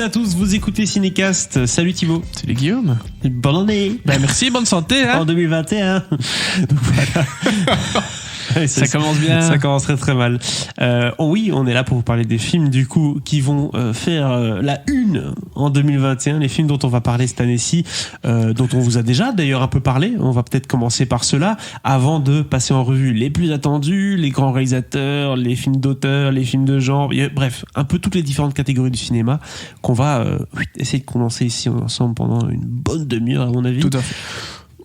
à tous, vous écoutez Cinécast. Salut Thibaut. Salut Guillaume. Bonne année. Ben merci, bonne santé. Hein. En 2021. Donc voilà. Ouais, ça commence bien. Ça commence très très mal. Oui, on est là pour vous parler des films du coup qui vont faire la une en 2021. Les films dont on va parler cette année-ci, dont on vous a déjà d'ailleurs un peu parlé. On va peut-être commencer par cela avant de passer en revue les plus attendus, les grands réalisateurs, les films d'auteur, les films de genre, bref, un peu toutes les différentes catégories du cinéma qu'on va essayer de condenser ici ensemble pendant une bonne demi-heure à mon avis. Tout à fait.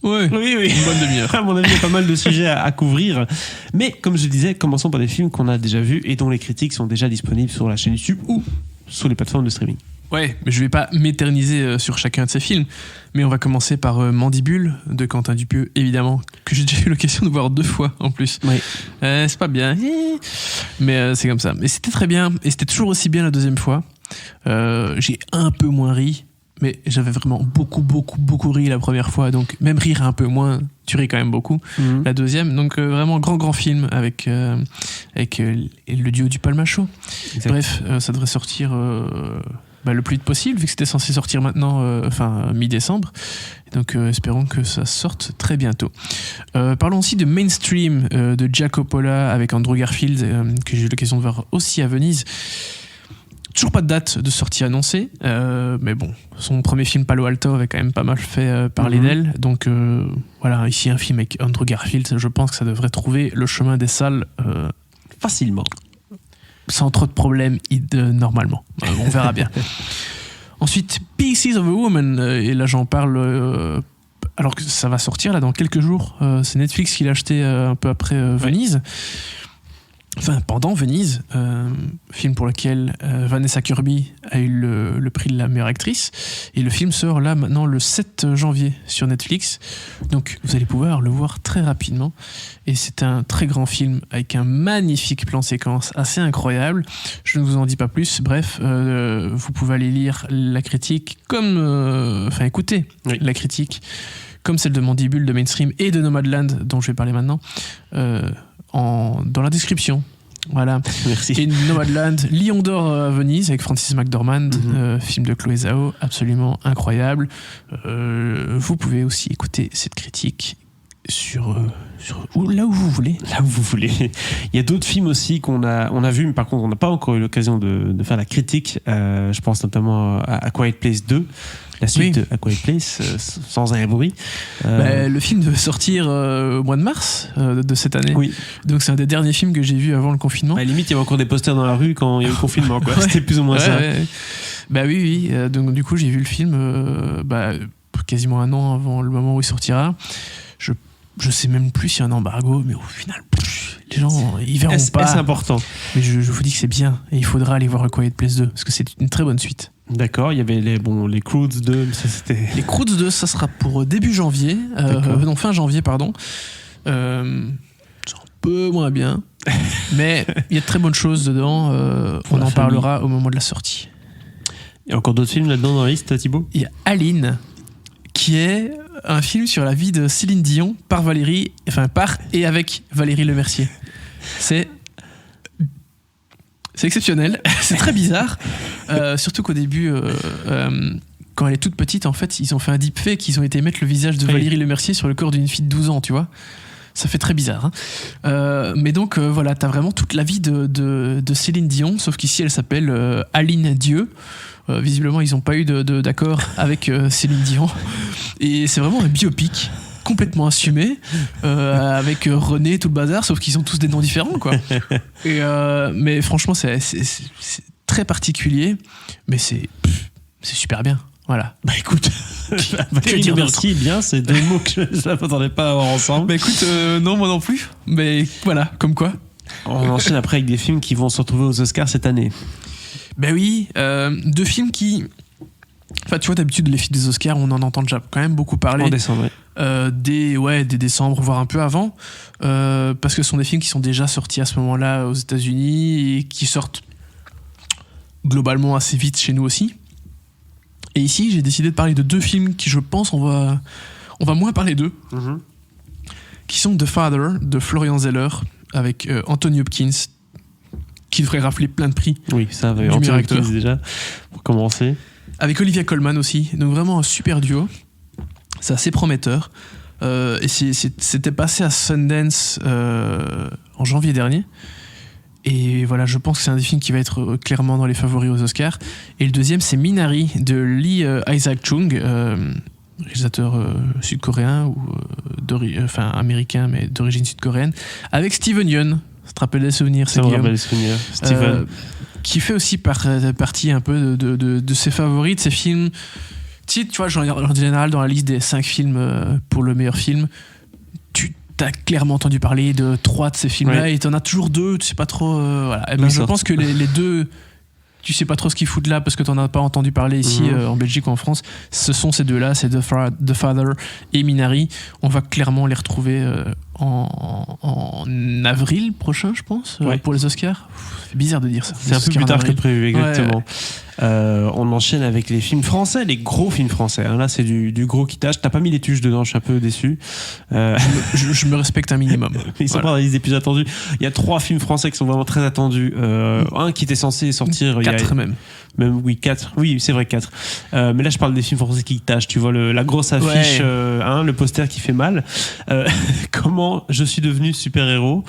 Oui, une bonne demi-heure. À mon avis, il y a pas mal de sujets à couvrir. Mais comme je disais, commençons par des films qu'on a déjà vus et dont les critiques sont déjà disponibles sur la chaîne YouTube ou sur les plateformes de streaming. Ouais, mais je vais pas m'éterniser sur chacun de ces films. Mais on va commencer par Mandibule de Quentin Dupieux, évidemment, que j'ai déjà eu l'occasion de voir 2 fois en plus. Oui. C'est pas bien, mais c'est comme ça. Mais c'était très bien, et c'était toujours aussi bien la deuxième fois. J'ai un peu moins ri. Mais j'avais vraiment beaucoup ri la première fois, donc même rire un peu moins, tu ris quand même beaucoup. La deuxième, donc vraiment grand film avec le duo du Palmacho. Bref, ça devrait sortir le plus vite possible, vu que c'était censé sortir maintenant, mi-décembre. Donc espérons que ça sorte très bientôt. Parlons aussi de Mainstream de Jack Coppola avec Andrew Garfield, que j'ai eu l'occasion de voir aussi à Venise. Toujours pas de date de sortie annoncée, mais bon, son premier film Palo Alto avait quand même pas mal fait parler d'elle, donc voilà, ici un film avec Andrew Garfield, je pense que ça devrait trouver le chemin des salles facilement, sans trop de problèmes normalement, on verra bien. Ensuite, Pieces of a Woman, et là j'en parle alors que ça va sortir là dans quelques jours, c'est Netflix qui l'a acheté un peu après Venise. Enfin, pendant Venise, film pour lequel Vanessa Kirby a eu le prix de la meilleure actrice. Et le film sort là maintenant le 7 janvier sur Netflix. Donc vous allez pouvoir le voir très rapidement. Et c'est un très grand film avec un magnifique plan séquence assez incroyable. Je ne vous en dis pas plus. Bref, vous pouvez aller lire la critique écouter la critique comme celle de Mandibule, de Mainstream et de Nomadland dont je vais parler maintenant. Dans la description. Voilà. Merci. Et Nomadland, Lion d'or à Venise avec Francis McDormand, film de Chloé Zhao, absolument incroyable. Vous pouvez aussi écouter cette critique là où vous voulez. Là où vous voulez. Il y a d'autres films aussi qu'on a vus, mais par contre on n'a pas encore eu l'occasion de faire la critique. Je pense notamment à Quiet Place 2. La suite de A Quiet Place, sans un bruit. Le film devait sortir au mois de mars de cette année. Oui. Donc c'est un des derniers films que j'ai vu avant le confinement. À la limite, il y avait encore des posters dans la rue quand il y a eu le confinement. Quoi. Ouais. C'était plus ou moins ça. Ouais. Bah oui. Donc du coup, j'ai vu le film quasiment un an avant le moment où il sortira. Je sais même plus s'il y a un embargo, mais au final, les gens, ils verront pas. C'est important. Mais je vous dis que c'est bien. Et il faudra aller voir A Quiet Place 2, parce que c'est une très bonne suite. D'accord, il y avait les Croods 2, ça c'était... Les Croods 2, ça sera pour début janvier, fin janvier, pardon. C'est un peu moins bien, mais il y a de très bonnes choses dedans, on en parlera au moment de la sortie. Il y a encore d'autres films là-dedans dans la liste, Thibaut ? Il y a Aline, qui est un film sur la vie de Céline Dion par et avec Valérie Lemercier. C'est exceptionnel, c'est très bizarre, surtout qu'au début, quand elle est toute petite, en fait, ils ont fait un deepfake, ils ont été mettre le visage de Valérie Lemercier sur le corps d'une fille de 12 ans, tu vois. Ça fait très bizarre. Hein. Mais donc, voilà, t'as vraiment toute la vie de Céline Dion, sauf qu'ici, elle s'appelle Aline Dieu. Visiblement, ils n'ont pas eu d'accord avec Céline Dion. Et c'est vraiment un biopic complètement assumé, avec René, tout le bazar, sauf qu'ils ont tous des noms différents, quoi. Mais franchement, c'est très particulier, mais c'est super bien. Voilà. Bah écoute, merci, bien, c'est 2 mots que je ne m'attendais pas à avoir ensemble. Bah écoute, non, moi non plus, mais voilà, comme quoi. On enchaîne après avec des films qui vont se retrouver aux Oscars cette année. Ben oui, 2 films qui... Enfin, tu vois, d'habitude, les films des Oscars, on en entend déjà quand même beaucoup parler. En décembre, dès décembre, voire un peu avant, parce que ce sont des films qui sont déjà sortis à ce moment-là aux États-Unis et qui sortent globalement assez vite chez nous aussi. Et ici, j'ai décidé de parler de 2 films qui, je pense, on va moins parler d'eux, qui sont The Father de Florian Zeller avec Anthony Hopkins, qui devrait rafler plein de prix. Oui, ça va. Anthony Hopkins déjà, pour commencer. avec Olivia Colman aussi. Donc vraiment un super duo. C'est assez prometteur. Et c'était passé à Sundance en janvier dernier. Et voilà, je pense que c'est un des films qui va être clairement dans les favoris aux Oscars. Et le deuxième, c'est Minari de Lee Isaac Chung, réalisateur sud-coréen ou américain mais d'origine sud-coréenne, avec Steven Yeun. Ça te rappelle des souvenirs, c'est Guillaume. Ça me rappelle des souvenirs. Steven. Qui fait aussi partie un peu de ses favoris, de ses films. Tu vois, en général, dans la liste des 5 films pour le meilleur film, tu as clairement entendu parler de 3 de ces films-là, et tu en as toujours 2, tu sais pas trop. Voilà. Et ben, je pense que les 2, tu sais pas trop ce qu'ils foutent là parce que tu n'en as pas entendu parler ici en Belgique ou en France. Ce sont ces 2-là, c'est The Father et Minari. On va clairement les retrouver en avril prochain, je pense, pour les Oscars. C'est bizarre de dire ça. C'est un peu plus tard que prévu, exactement. Ouais. On enchaîne avec les films français, les gros films français. Là, c'est du gros quittage. T'as pas mis les tuches dedans, je suis un peu déçu. Je me respecte un minimum. Ils sont pas dans la liste des plus attendus. Il y a 3 films français qui sont vraiment très attendus. Un qui était censé sortir. 4 même. Oui, 4. Oui, c'est vrai, 4. Mais là, je parle des films français qui tâchent. Tu vois, la grosse affiche, le poster qui fait mal. Comment je suis devenu super-héros.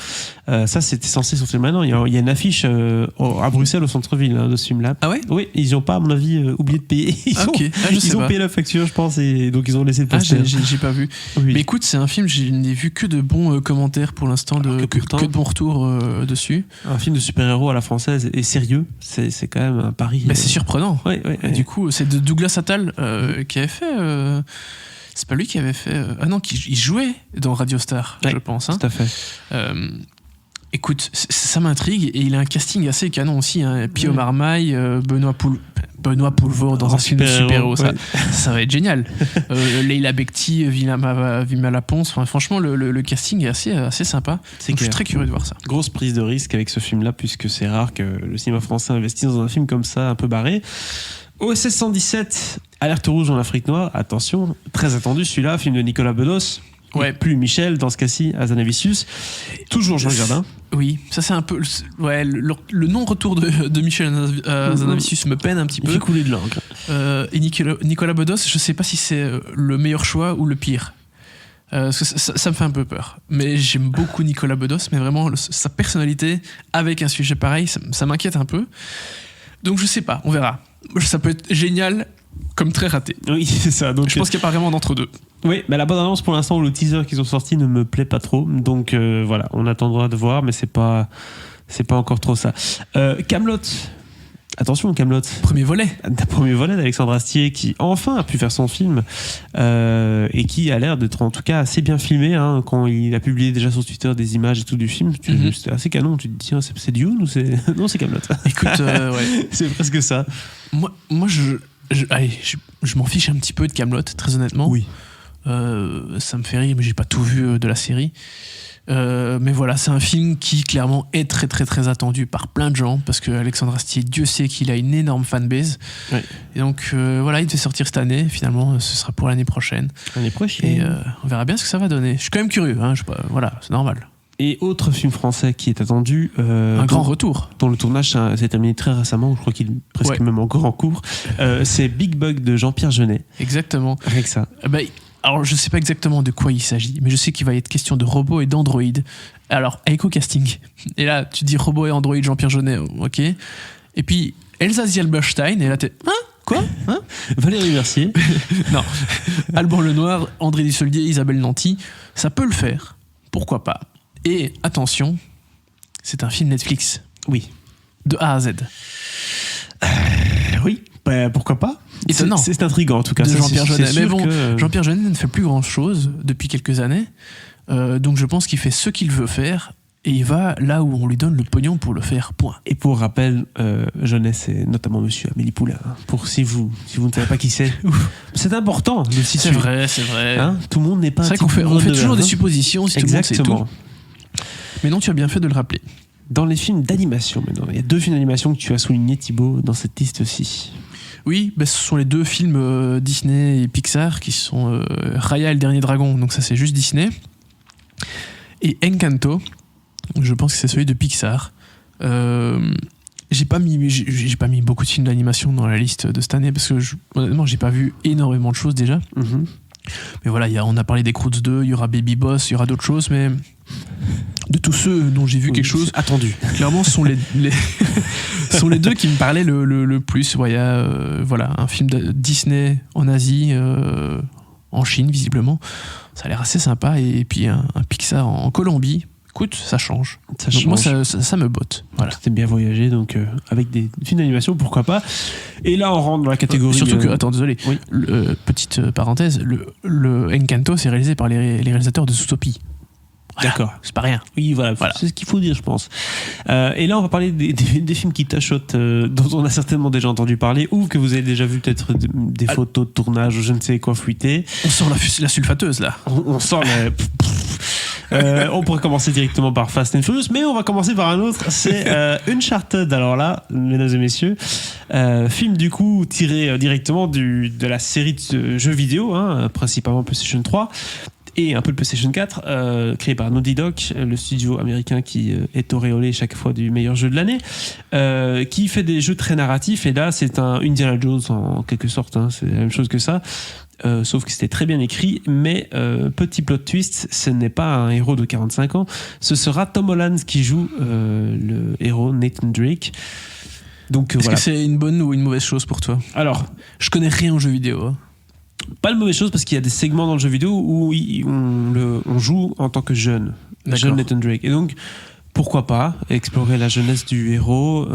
Ça, c'était censé sortir maintenant. Il y a une affiche à Bruxelles, au centre-ville, de ce film-là. Ah ouais? Oui, ils n'ont pas, à mon avis, oublié de payer. Ils ont payé la facture, je pense, et donc ils ont laissé le poster. J'ai pas vu. Oui. Mais écoute, c'est un film, je n'ai vu que de bons commentaires pour l'instant, que de bons retours dessus. Un film de super-héros à la française et sérieux, c'est quand même un pari. C'est surprenant. Ouais. Du coup, c'est de Douglas Attal qui avait fait. C'est pas lui qui avait fait. Ah non, il jouait dans Radio Star, je pense. Tout à fait. Écoute, ça m'intrigue et il a un casting assez canon aussi. Pio Marmaille, Benoît Poulvord dans un film de super-héros. Ça va être génial. Leila Bekti, Vimala Ponce. Enfin, franchement, le casting est assez sympa. Donc, je suis très curieux de voir ça. Grosse prise de risque avec ce film-là, puisque c'est rare que le cinéma français investisse dans un film comme ça, un peu barré. OSS 117, Alerte rouge en Afrique noire. Attention, très attendu celui-là, film de Nicolas Bedos. Ouais, plus Michel, dans ce cas-ci, Hazanavicius. Toujours Jean Jardin. Oui, ça c'est un peu. Le non-retour de Michel Hazanavicius me peine un petit peu. Il fait couler de l'encre. Et Nicolas Bedos, je sais pas si c'est le meilleur choix ou le pire. Parce que ça me fait un peu peur. Mais j'aime beaucoup Nicolas Bedos, mais vraiment sa personnalité avec un sujet pareil, ça m'inquiète un peu. Donc je sais pas, on verra. Ça peut être génial comme très raté. Oui, c'est ça. Donc, je pense qu'il n'y a pas vraiment d'entre-deux. Oui, mais la bonne annonce pour l'instant, le teaser qu'ils ont sorti ne me plaît pas trop. Donc voilà, on attendra de voir, mais c'est pas encore trop ça. Kaamelott. Attention, Kaamelott. Premier volet d'Alexandre Astier qui enfin a pu faire son film et qui a l'air d'être en tout cas assez bien filmé. Quand il a publié déjà sur Twitter des images et tout du film, c'était assez canon. Tu te dis, tiens, c'est Dune ou c'est... Non, c'est Kaamelott. Écoute, ouais. C'est presque ça. Moi je m'en fiche un petit peu de Kaamelott, très honnêtement. Oui. Ça me fait rire, mais j'ai pas tout vu de la série. Mais voilà, c'est un film qui clairement est très très très attendu par plein de gens parce que Alexandre Astier, Dieu sait qu'il a une énorme fanbase. Ouais. Et donc voilà, il devait sortir cette année. Finalement, ce sera pour l'année prochaine. Et on verra bien ce que ça va donner. Je suis quand même curieux. Voilà, c'est normal. Et autre film français qui est attendu, un grand retour, dont le tournage s'est terminé très récemment, je crois qu'il est presque même encore en cours, c'est Big Bug de Jean-Pierre Jeunet. Exactement. Avec ça. Alors je sais pas exactement de quoi il s'agit, mais je sais qu'il va y être question de robots et d'androïdes. Alors avec au casting, et là tu dis robots et androïdes, Jean-Pierre Jeunet, ok. Et puis Elsa Zilberstein, et là t'es quoi Valérie Mercier. Non. Alban Lenoir, André Dussolier, Isabelle Nanty, ça peut le faire, pourquoi pas. Et attention, c'est un film Netflix. Oui. De A à Z. Oui, pourquoi pas. Étonnant. C'est intriguant en tout cas. De Jean-Pierre Jeunet. Mais bon, Jean-Pierre Jeunet ne fait plus grand chose depuis quelques années. Donc je pense qu'il fait ce qu'il veut faire et il va là où on lui donne le pognon pour le faire. Point. Et pour rappel, Jeunet, c'est notamment monsieur Amélie Poulain. Pour si vous ne savez pas qui c'est. C'est important de le situer. C'est vrai. Tout le monde n'est pas. C'est vrai qu'on fait toujours des suppositions si exactement. Tout le monde sait tout. Mais non, tu as bien fait de le rappeler. Dans les films d'animation maintenant, il y a 2 films d'animation que tu as soulignés, Thibaut, dans cette liste-ci. Oui, ce sont les 2 films Disney et Pixar qui sont Raya et le Dernier Dragon, donc ça c'est juste Disney, et Encanto, je pense que c'est celui de Pixar. j'ai pas mis beaucoup de films d'animation dans la liste de cette année parce que honnêtement, j'ai pas vu énormément de choses déjà. Mhm. Mais voilà, on a parlé des Croods 2, il y aura Baby Boss, il y aura d'autres choses, mais de tous ceux dont j'ai vu quelque chose, attendu. Clairement, ce sont sont les deux qui me parlaient le plus. Ouais, il y a voilà, un film de Disney en Asie, en Chine visiblement. Ça a l'air assez sympa. Et puis un Pixar en Colombie. Écoute, ça change. Donc moi, ça me botte. Voilà. C'était bien voyagé, donc avec des films d'animation, pourquoi pas. Et là, on rentre dans la catégorie... surtout que, attends, désolé, oui. Petite parenthèse, le Encanto, c'est réalisé par les réalisateurs de Zootopie. Voilà, d'accord. c'est pas rien. Oui, voilà. C'est ce qu'il faut dire, je pense. Et là, on va parler des films qui t'achotent, dont on a certainement déjà entendu parler, ou que vous avez déjà vu peut-être des photos de tournage, ou je ne sais quoi fuiter. On sort la sulfateuse, là. On sort on pourrait commencer directement par Fast and Furious, mais on va commencer par un autre. C'est Uncharted. Alors là, mesdames et messieurs, film du coup tiré directement de la série de jeux vidéo, hein, principalement PlayStation 3. Et un peu de PlayStation 4, créé par Naughty Dog, le studio américain qui est auréolé chaque fois du meilleur jeu de l'année, qui fait des jeux très narratifs. Et là, c'est un Indiana Jones en quelque sorte, hein, c'est la même chose que ça. Sauf que c'était très bien écrit, mais petit plot twist, ce n'est pas un héros de 45 ans, ce sera Tom Holland qui joue le héros Nathan Drake. Donc, Est-ce que c'est une bonne ou une mauvaise chose pour toi? Alors, je connais rien aux jeux vidéo. Hein. Pas de mauvaise chose parce qu'il y a des segments dans le jeu vidéo où on joue en tant que jeune Nathan Drake. Et donc, pourquoi pas explorer la jeunesse du héros.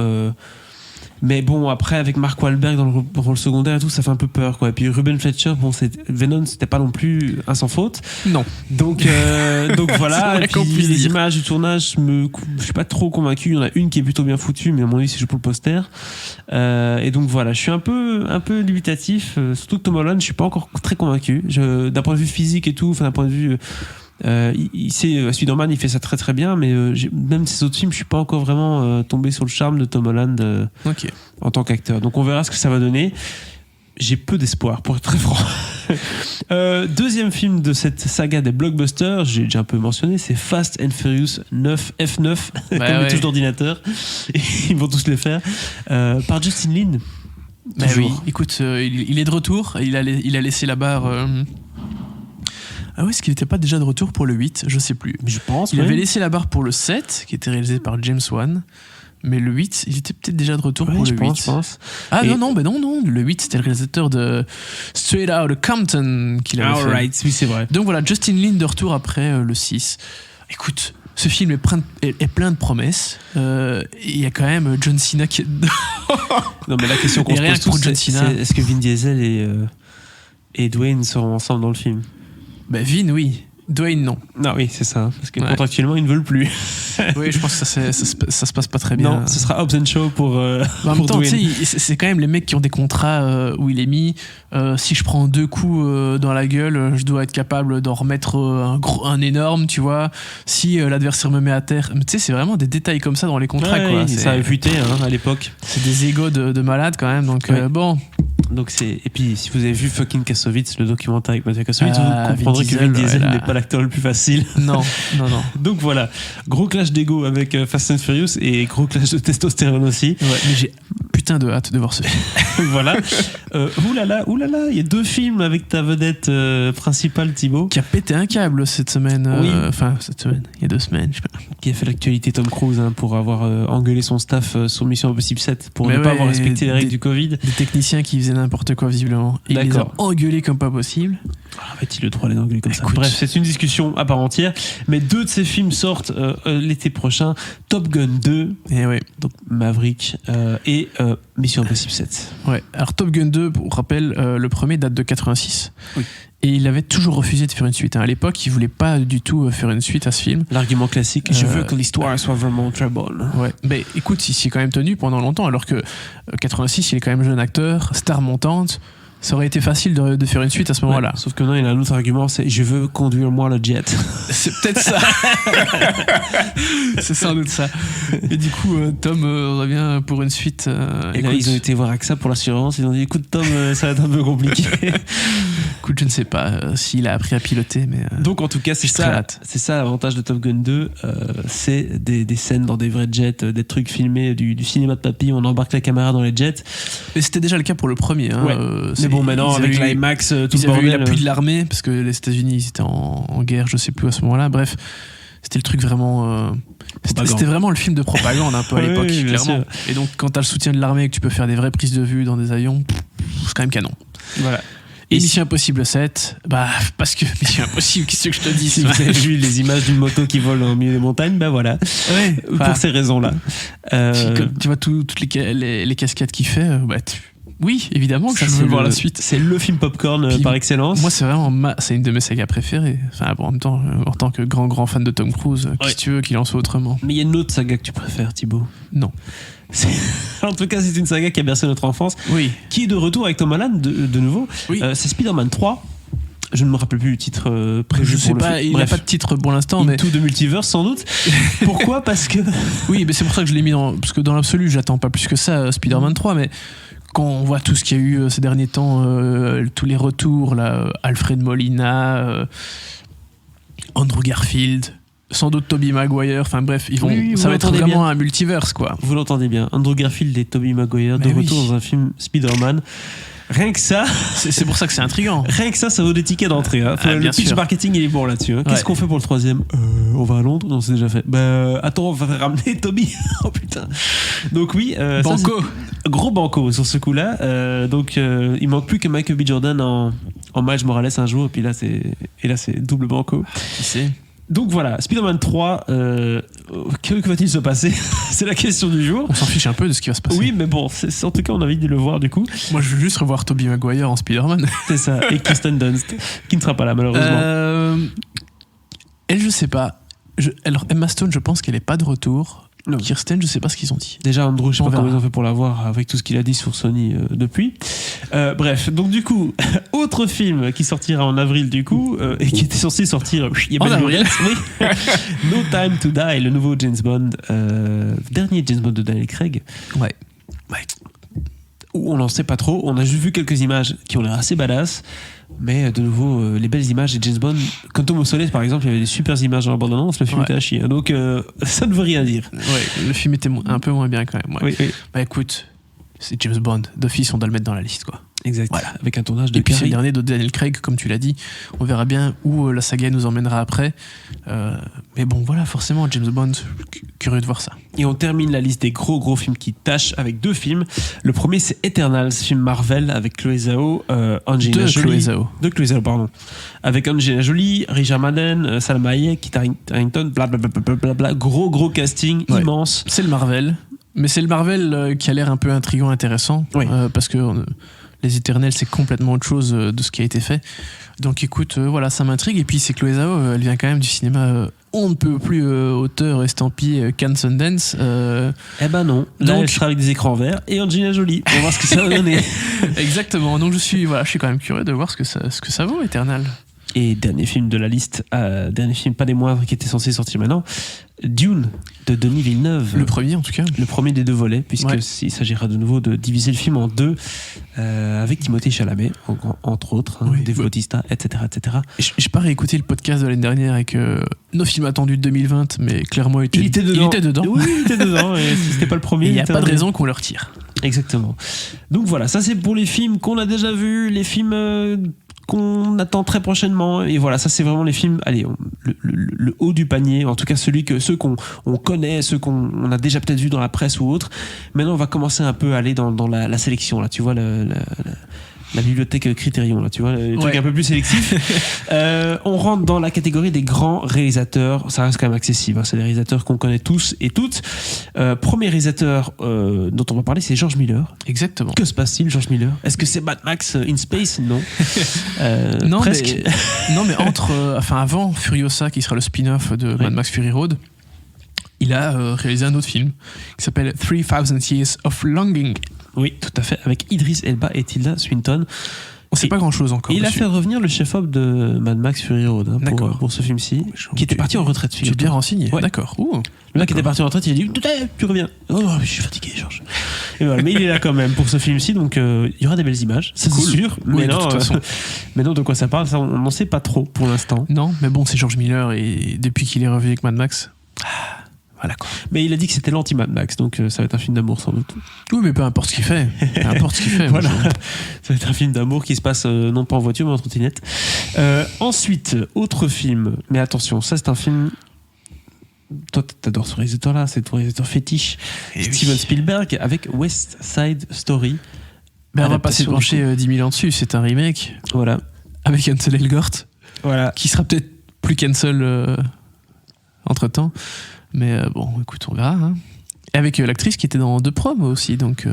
Mais bon, après, avec Mark Wahlberg dans le rôle secondaire et tout, ça fait un peu peur, quoi. Et puis Ruben Fletcher, bon, Venom, c'était pas non plus un sans faute. Non. Donc voilà. Et puis, les images du tournage, je suis pas trop convaincu. Il y en a une qui est plutôt bien foutue, mais à mon avis, c'est juste pour le poster. Et donc voilà, je suis un peu dubitatif. Surtout que Tom Holland, je suis pas encore très convaincu. D'un point de vue physique et tout, d'un point de vue. Spider-Man il fait ça très très bien, mais même ces autres films je suis pas encore vraiment tombé sur le charme de Tom Holland en tant qu'acteur, donc on verra ce que ça va donner. J'ai peu d'espoir pour être très franc. Deuxième film de cette saga des blockbusters, j'ai déjà un peu mentionné, c'est Fast and Furious 9 F9 comme les touches d'ordinateur. Ils vont tous les faire par Justin Lin. Oui, écoute, il est de retour, il a laissé la barre. Ah oui, est-ce qu'il n'était pas déjà de retour pour le 8? Je sais plus. Je pense. Il avait laissé la barre pour le 7, qui était réalisé par James Wan. Mais le 8, il était peut-être déjà de retour pour le 8. Je pense. Ah non. Le 8, c'était le réalisateur de Straight Outta Compton qu'il avait fait. Right, oui, c'est vrai. Donc voilà, Justin Lin de retour après le 6. Écoute, ce film est plein de promesses. Il y a quand même John Cena qui est dedans. Non, mais la question qu'on se pose tous, c'est est-ce que Vin Diesel et Dwayne seront ensemble dans le film? Vin, oui. Dwayne, non. Non, oui, c'est ça. Parce que contractuellement, ils ne veulent plus. Oui, je pense que ça se passe pas très bien. Non, ce sera Hobbs and Shaw pour en même temps, c'est quand même les mecs qui ont des contrats où il est mis. Si je prends 2 coups dans la gueule, je dois être capable d'en remettre un énorme, tu vois. Si l'adversaire me met à terre. Tu sais, c'est vraiment des détails comme ça dans les contrats. Ouais, quoi. Ça a fuité à l'époque. C'est des égos de malades quand même. Donc bon. Donc et puis si vous avez vu fucking Kassovitz, le documentaire avec Mathieu Kassovitz, vous comprendrez que Vin Diesel n'est pas l'acteur le plus facile. Non. Donc voilà, gros clash d'ego avec Fast and Furious et gros clash de testostérone aussi. Ouais, mais j'ai putain de hâte de voir ce film. Voilà. Oulala, il y a 2 films avec ta vedette principale Thibaut. Qui a pété un câble cette semaine. Oui. Cette semaine, il y a 2 semaines, je sais pas. Qui a fait l'actualité Tom Cruise pour avoir engueulé son staff sur Mission Impossible 7 pour ne pas avoir respecté les règles du Covid. Des techniciens qui faisaient n'importe quoi visiblement. Et ils les ont engueulés comme pas possible. Avait-il le droit de les engueuler comme ça? Bref, c'est une discussion à part entière. Mais 2 de ces films sortent l'été prochain. Top Gun 2, donc Maverick, et Mission Impossible 7. Ouais. Alors Top Gun 2, pour rappel, le premier date de 86. Oui. Et il avait toujours refusé de faire une suite. À l'époque, il voulait pas du tout faire une suite à ce film. L'argument classique, je veux que l'histoire soit vraiment très bonne. Ouais. Mais écoute, il s'y est quand même tenu pendant longtemps, alors que 86, il est quand même jeune acteur, star montante. Ça aurait été facile de faire une suite à ce moment-là. Sauf que non, il a un autre argument, c'est je veux conduire moi le jet. C'est peut-être ça. C'est sans doute ça. Et du coup, Tom revient pour une suite. Et là, ils ont été voir AXA pour l'assurance. Ils ont dit écoute, Tom, ça va être un peu compliqué. Écoute, je ne sais pas s'il a appris à piloter, mais. Donc, en tout cas, c'est ça l'avantage de Top Gun 2. C'est des scènes dans des vrais jets, des trucs filmés, du cinéma de papy. On embarque la caméra dans les jets. Mais c'était déjà le cas pour le premier. Hein. Ouais. Mais bon, maintenant, avec l'IMAX, tout le bordel. Ils avaient eu l'appui de l'armée, parce que les États-Unis ils étaient en guerre, je sais plus à ce moment-là. Bref, c'était le truc vraiment. C'était vraiment le film de propagande un peu à l'époque, oui, clairement. Et donc, quand t'as le soutien de l'armée et que tu peux faire des vraies prises de vue dans des avions, c'est quand même canon. Voilà. Et Mission Impossible 7, parce que Mission Impossible, qu'est-ce que je te dis? Si vous avez vu les images d'une moto qui vole au milieu des montagnes, voilà. Ouais, pour ces raisons-là. Tu vois toutes les cascades qu'il fait, oui, évidemment que je veux voir la suite. C'est le film popcorn par excellence. Moi, c'est vraiment c'est une de mes sagas préférées. Enfin, bon, en même temps, en tant que grand fan de Tom Cruise, qu'est-ce que tu veux qu'il en soit autrement? Mais il y a une autre saga que tu préfères, Thibaut? Non. En tout cas, c'est une saga qui a bercé notre enfance. Oui. Qui est de retour avec Tom Holland de nouveau. Oui. C'est Spider-Man 3. Je ne me rappelle plus le titre prévu. Je sais pas, il n'a pas de titre pour l'instant. Into the Multiverse, sans doute. Pourquoi? Parce que. Oui, mais c'est pour ça que je l'ai mis parce que dans l'absolu, j'attends pas plus que ça, Spider-Man 3, mais. Quand on voit tout ce qu'il y a eu ces derniers temps, tous les retours, là, Alfred Molina, Andrew Garfield, sans doute Tobey Maguire, enfin bref, ça va être vraiment un multiverse, quoi. Vous l'entendez bien, Andrew Garfield et Tobey Maguire de retour dans un film Spider-Man. Rien que ça, c'est pour ça que c'est intriguant. Rien que ça vaut des tickets d'entrée. Hein. Le pitch marketing, il est bon là-dessus. Hein. Qu'est-ce qu'on fait pour le troisième? On va à Londres? Non, c'est déjà fait. Attends, on va ramener Toby. Oh putain. Donc oui. Banco. Gros banco sur ce coup-là. Donc il manque plus que Michael B. Jordan en Miles Morales un jour. Et puis là, c'est double banco. Qui sait? Donc voilà, Spider-Man 3, que va-t-il se passer? C'est la question du jour. On s'en fiche un peu de ce qui va se passer. Oui, mais bon, en tout cas, on a envie de le voir du coup. Moi, je veux juste revoir Tobey Maguire en Spider-Man. C'est ça, et Kirsten Dunst, qui ne sera pas là malheureusement. Elle, je sais pas. Alors, Emma Stone, je pense qu'elle est pas de retour. Non. Kirsten, je sais pas ce qu'ils ont dit. Déjà, Andrew, je sais pas comment ils ont fait pour l'avoir avec tout ce qu'il a dit sur Sony depuis. Bref, donc du coup, autre film qui sortira en avril du coup, et qui était censé sortir en avril. No Time to Die, le nouveau James Bond, dernier James Bond de Daniel Craig. Ouais. Où on n'en sait pas trop. On a juste vu quelques images qui ont l'air assez badass. Mais de nouveau, les belles images de James Bond. Quantum of Solace, par exemple, il y avait des super images dans la bande-annonce. Le film était à chier. Donc, ça ne veut rien dire. Ouais, le film était un peu moins bien quand même. Ouais. Oui. Écoute, c'est James Bond. D'office, on doit le mettre dans la liste, quoi. Exact. Voilà. Avec un tournage de Et puis c'est le dernier de Daniel Craig, comme tu l'as dit. On verra bien où la saga nous emmènera après. Mais bon, voilà, forcément, James Bond, curieux de voir ça. Et on termine la liste des gros films qui tâchent avec 2 films. Le premier, c'est Eternals, film Marvel avec Chloé Zhao, Angelina Jolie. De Chloé Zhao, pardon. Avec Angelina Jolie, Richard Madden, Salma Hayek, Kit Harington, blablabla. Gros casting, immense. C'est le Marvel. Mais c'est le Marvel qui a l'air un peu intriguant, intéressant. Oui. Parce que les Éternels, c'est complètement autre chose de ce qui a été fait. Donc écoute, voilà, ça m'intrigue. Et puis c'est Chloé Zhao, elle vient quand même du cinéma on ne peut plus auteur estampillé Cannes Sundance. Eh ben non, là donc, elle sera avec des écrans verts et Angelina Jolie. On va voir ce que ça va donner. Exactement, donc je suis quand même curieux de voir ce que ça vaut, Eternal. Et dernier film de la liste, dernier film pas des moindres qui était censé sortir maintenant, Dune de Denis Villeneuve. Le premier en tout cas. Le premier des 2 volets, puisqu'il s'agira de nouveau de diviser le film en 2 avec Timothée Chalamet, entre autres, Dave Bautista, etc. J'ai pas réécouté le podcast de l'année dernière avec nos films attendus de 2020, mais clairement il était dedans. Oui, il était dedans, et si c'était pas le premier. Il n'y a pas de raison qu'on le retire. Exactement. Donc voilà, ça c'est pour les films qu'on a déjà vus, les films qu'on attend très prochainement, et voilà, ça c'est vraiment les films, allez, le haut du panier, en tout cas ceux qu'on connaît, ceux qu'on a déjà peut-être vu dans la presse ou autre. Maintenant on va commencer un peu à aller dans la sélection là, tu vois, la bibliothèque Criterion là, tu vois, les trucs un peu plus sélectifs. On rentre dans la catégorie des grands réalisateurs, ça reste quand même accessible, hein, c'est des réalisateurs qu'on connaît tous et toutes. Premier réalisateur dont on va parler, c'est George Miller. Exactement. Que se passe-t-il, George Miller? Est-ce que c'est Mad Max in Space? Non. Non, presque. Mais avant Furiosa, qui sera le spin-off de Mad Max Fury Road, il a réalisé un autre film qui s'appelle 3000 Years of Longing. Oui, tout à fait, avec Idris Elba et Tilda Swinton. On sait pas grand-chose encore. Et il a dessus. fait revenir le chef-op de Mad Max Fury Road pour ce film-ci, qui était parti en retraite. Tu es bien renseigné. Ouais. D'accord. Le mec était parti en retraite, il a dit tu reviens. Oh, je suis fatigué, Georges. Et voilà, mais il est là quand même pour ce film-ci, donc il y aura des belles images, c'est Cool. sûr. Oui, Mais de non, toute façon. mais non, de quoi ça parle, ça, on n'en sait pas trop pour l'instant. Non, mais bon, c'est George Miller et depuis qu'il est revenu avec Mad Max. Voilà quoi. Mais il a dit que c'était l'anti-Mad Max, donc ça va être un film d'amour sans doute. Oui, mais peu importe ce qu'il fait. Peu importe ce qu'il fait. Voilà, ça va être un film d'amour qui se passe non pas en voiture mais en trottinette. Ensuite, autre film, mais attention, ça c'est un film. Toi, t'adores ce réalisateur-là, c'est ton réalisateur fétiche. Steven Spielberg avec West Side Story. Mais on va pas Adaptation se pencher 10 000 ans dessus, c'est un remake. Voilà. Avec Ansel Elgort, Voilà. qui sera peut-être plus cancel entre temps. Mais bon, écoute, on verra. Hein. Et avec l'actrice qui était dans deux proms aussi, donc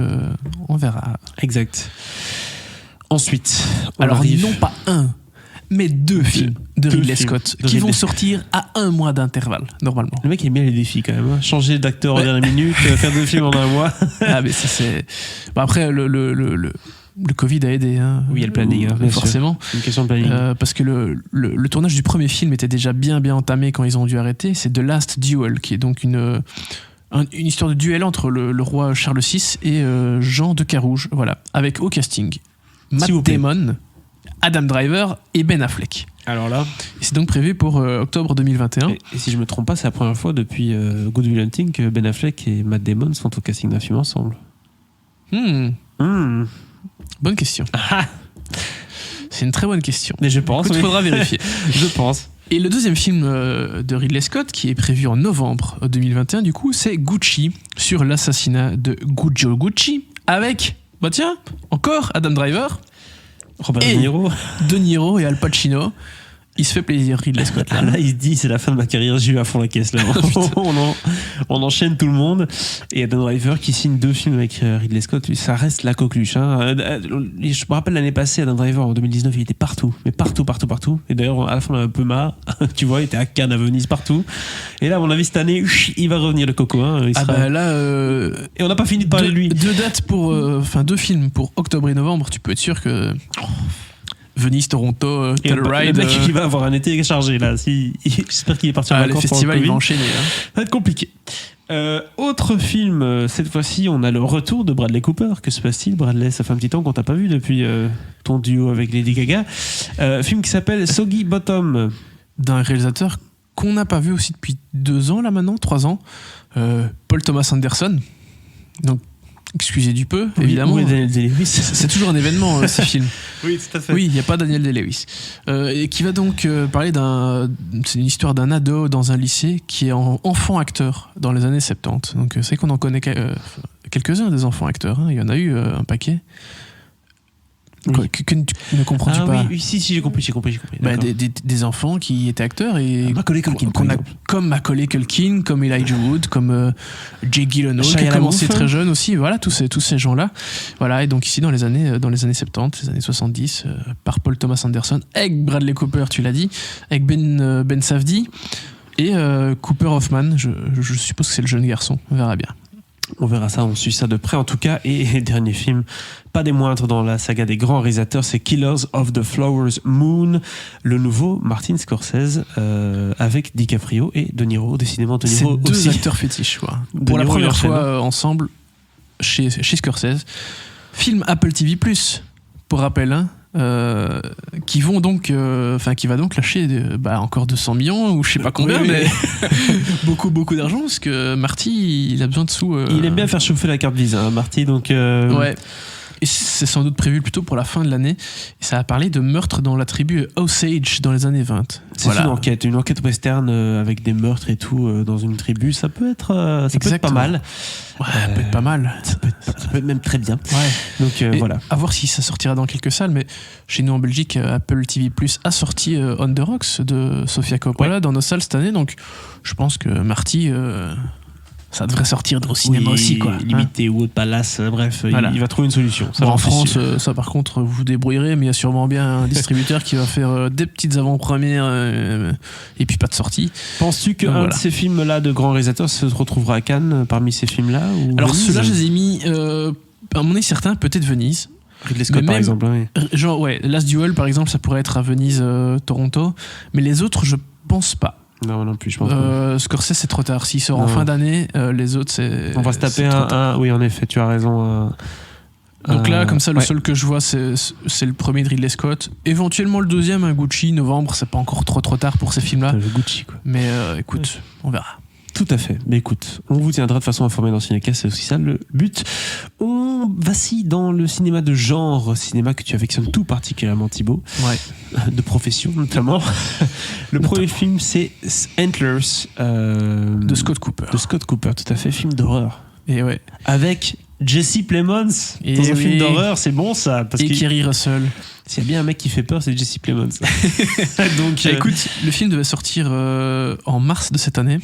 on verra. Exact. Ensuite, alors non pas un, mais deux films de Ridley Scott qui vont sortir à 1 mois d'intervalle, normalement. Le mec aime bien les défis quand même. Hein. Changer d'acteur en dernière minute, faire 2 films en 1 mois. Ah, mais ça c'est. Bon, après, le Covid a aidé. Hein, oui, il y a le planning, hein, forcément. C'est une question de planning. Parce que le tournage du premier film était déjà bien entamé quand ils ont dû arrêter. C'est The Last Duel, qui est donc une histoire de duel entre le roi Charles VI et Jean de Carouge. Voilà, avec au casting Matt Damon, Adam Driver et Ben Affleck. Alors là, et c'est donc prévu pour octobre 2021. Et si je me trompe pas, c'est la première fois depuis Good Will Hunting que Ben Affleck et Matt Damon sont au casting d'un film ensemble. Bonne question. C'est une très bonne question. Mais je pense. Il faudra vérifier. Je pense. Et le deuxième film de Ridley Scott, qui est prévu en novembre 2021, du coup, c'est Gucci, sur l'assassinat de Guccio Gucci, avec, bah tiens, encore Adam Driver, Robert De Niro et Al Pacino. Il se fait plaisir, Ridley Scott. Là, il se dit, c'est la fin de ma carrière, j'ai eu à fond la caisse. Là. on enchaîne tout le monde. Et Adam Driver qui signe 2 films avec Ridley Scott, lui, ça reste la coqueluche. Hein. Je me rappelle l'année passée, Adam Driver, en 2019, il était partout. Mais partout. Et d'ailleurs, à la fin, on a un peu marre. Tu vois, il était à Cannes, à Venise, partout. Et là, à mon avis, cette année, il va revenir, le coco. Hein. Et on n'a pas fini de parler de lui. 2 dates pour... 2 films pour octobre et novembre, tu peux être sûr que... Venise, Toronto, Telluride. Le mec qui va avoir un été chargé là. J'espère qu'il est parti en vacances. Les festivals, ils vont enchaîner. Hein. Ça va être compliqué. Autre film, cette fois-ci, on a le retour de Bradley Cooper. Que se passe-t-il, Bradley? Ça fait un petit temps qu'on t'a pas vu depuis ton duo avec Lady Gaga. Film qui s'appelle Soggy Bottom. D'un réalisateur qu'on n'a pas vu aussi depuis 2 ans là maintenant, 3 ans. Paul Thomas Anderson. Donc, excusez du peu, évidemment. Oui, Daniel Day-Lewis. C'est toujours un événement, ce film. Oui, tout à fait. Oui, il n'y a pas Daniel Day-Lewis. Et qui va donc parler c'est une histoire d'un ado dans un lycée qui est enfant acteur dans les années 70. Donc, c'est qu'on en connaît quelques-uns des enfants acteurs. Hein. Il y en a eu un paquet. Oui. Que tu ne comprends-tu pas? Oui, si, j'ai compris. Bah, des enfants qui étaient acteurs et Macaulay Culkin, comme Macaulay Culkin, comme Elijah Wood, comme Jake Gyllenhaal qui a commencé très jeune aussi. Voilà, tous ces gens-là. Voilà, et donc ici dans les années 70, les années 70, par Paul Thomas Anderson, avec Bradley Cooper, tu l'as dit, avec Ben Safdie et Cooper Hoffman. Je suppose que c'est le jeune garçon. On verra bien. On verra ça, on suit ça de près en tout cas. Et dernier film, pas des moindres dans la saga des grands réalisateurs, c'est Killers of the Flower Moon, le nouveau Martin Scorsese avec DiCaprio et De Niro. Décidément, De Niro c'est 2 aussi. acteurs fétiches, quoi. Pour la première fois ensemble chez Scorsese. Film Apple TV+, pour rappel, hein. Qui va donc lâcher encore 200 millions ou je sais pas combien, mais beaucoup d'argent parce que Marty il a besoin de sous. Il aime bien faire chauffer la carte Visa, hein, Marty, donc ouais. Et c'est sans doute prévu plutôt pour la fin de l'année. Et ça a parlé de meurtres dans la tribu Osage dans les années 20. C'est une enquête western avec des meurtres et tout dans une tribu. Ça peut être pas mal. Ouais, ça peut être pas mal. Ça peut être même très bien. Ouais. Donc voilà. À voir si ça sortira dans quelques salles. Mais chez nous en Belgique, Apple TV+ a sorti On the Rocks de Sofia Coppola dans nos salles cette année. Donc je pense que Marty. Ça devrait sortir au cinéma aussi, quoi. Limité ou autre Palace, bref, voilà. Il va trouver une solution. Ça en France, ça par contre, vous vous débrouillerez, mais il y a sûrement bien un distributeur qui va faire des petites avant-premières et puis pas de sortie. Penses-tu qu'un de ces films-là de grands réalisateurs se retrouvera à Cannes parmi ces films-là ou Alors ceux-là, je les ai mis à mon avis, certains, peut-être Venise. Ridley Scott, Mais par même- exemple. Oui. Genre, ouais, Last Duel, par exemple, ça pourrait être à Venise, Toronto. Mais les autres, je pense pas. Non, non plus, je pense pas. Scorsese, c'est trop tard. S'il sort en Non. fin d'année, les autres, c'est. On va se taper c'est trop tard. oui, en effet, tu as raison. Donc là, comme ça, le ouais. seul que je vois, c'est le premier de Ridley Scott. Éventuellement le deuxième, un Gucci, novembre, c'est pas encore trop tard pour ces films-là. Le Gucci, quoi. Mais écoute, on verra. Tout à fait. Mais écoute, on vous tiendra de façon informée dans Cinécast, c'est aussi ça le but. On vacille dans le cinéma de genre, cinéma que tu affectionnes tout particulièrement, Thibaut, Ouais. de profession notamment. Le premier film, c'est Antlers De Scott Cooper. de Scott Cooper, tout à fait, film d'horreur. Et ouais. Avec Jesse Plemons Et dans un oui. film d'horreur, c'est bon ça. Parce Et que Kerry Russell. s'il y a bien un mec qui fait peur, c'est Jesse Plemons. Donc, Écoute, le film devait sortir en mars de cette année.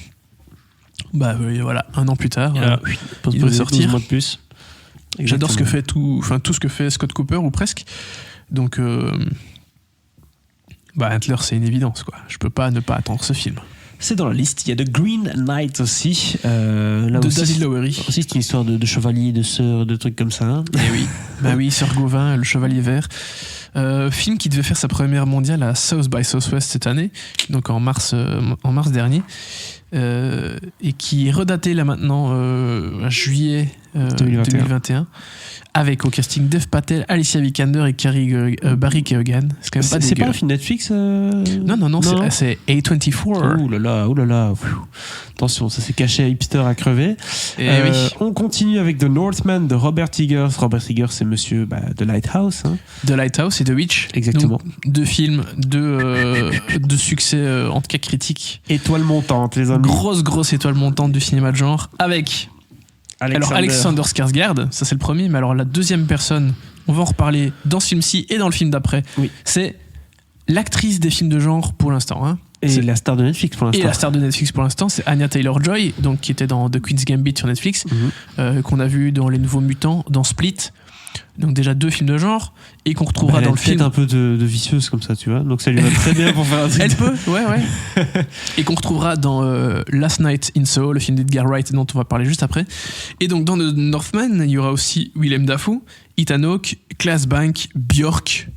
Bah voilà, un an plus tard. pour il doit 12 sortir. mois de plus. J'adore ce que Exactement. fait tout ce que fait Scott Cooper ou presque. Donc Antler, c'est une évidence quoi. Je peux pas ne pas attendre ce film. C'est dans la liste. Il y a The Green Knight aussi. Là De aussi, David Lowery. aussi, c'est une histoire de chevalier, de sœur, de trucs comme ça. Hein. Eh oui. Bah oui, Sir Gauvin, le Chevalier Vert. Film qui devait faire sa première mondiale à South by Southwest cette année, donc en mars dernier, et qui est redaté là maintenant à juillet 2021, avec au casting Dev Patel, Alicia Vikander et Barry Keoghan. C'est quand même pas C'est dégueu. pas un film Netflix Non, c'est A24. Ouh là là. Pfiou. Attention, ça s'est caché à hipster à crever. Et oui. On continue avec The Northman de Robert Eggers. Robert Eggers, c'est monsieur de Lighthouse. Hein. The Lighthouse et The Witch. Exactement. Donc, deux films de succès, en tout cas critique. Étoile montante, les amis. Grosse étoile montante du cinéma de genre, avec alors Alexander Skarsgård, ça c'est le premier, mais alors la deuxième personne, on va en reparler dans ce film-ci et dans le film d'après, Oui. c'est l'actrice des films de genre pour l'instant. Hein. Et C'est- la star de Netflix pour et l'instant. la star de Netflix pour l'instant, c'est Anya Taylor-Joy, donc qui était dans The Queen's Gambit sur Netflix, qu'on a vu dans Les Nouveaux Mutants, dans Split. Donc déjà 2 films de genre, et qu'on retrouvera Elle a dans le une tête film. un peu de vicieuse comme ça, tu vois. Donc ça lui va très bien pour faire un truc. Elle peut, ouais. Et qu'on retrouvera dans Last Night in Soho, le film d'Edgar Wright dont on va parler juste après. Et donc dans The Northman, il y aura aussi Willem Dafoe, Ethan Hawke, Claes Bank, Björk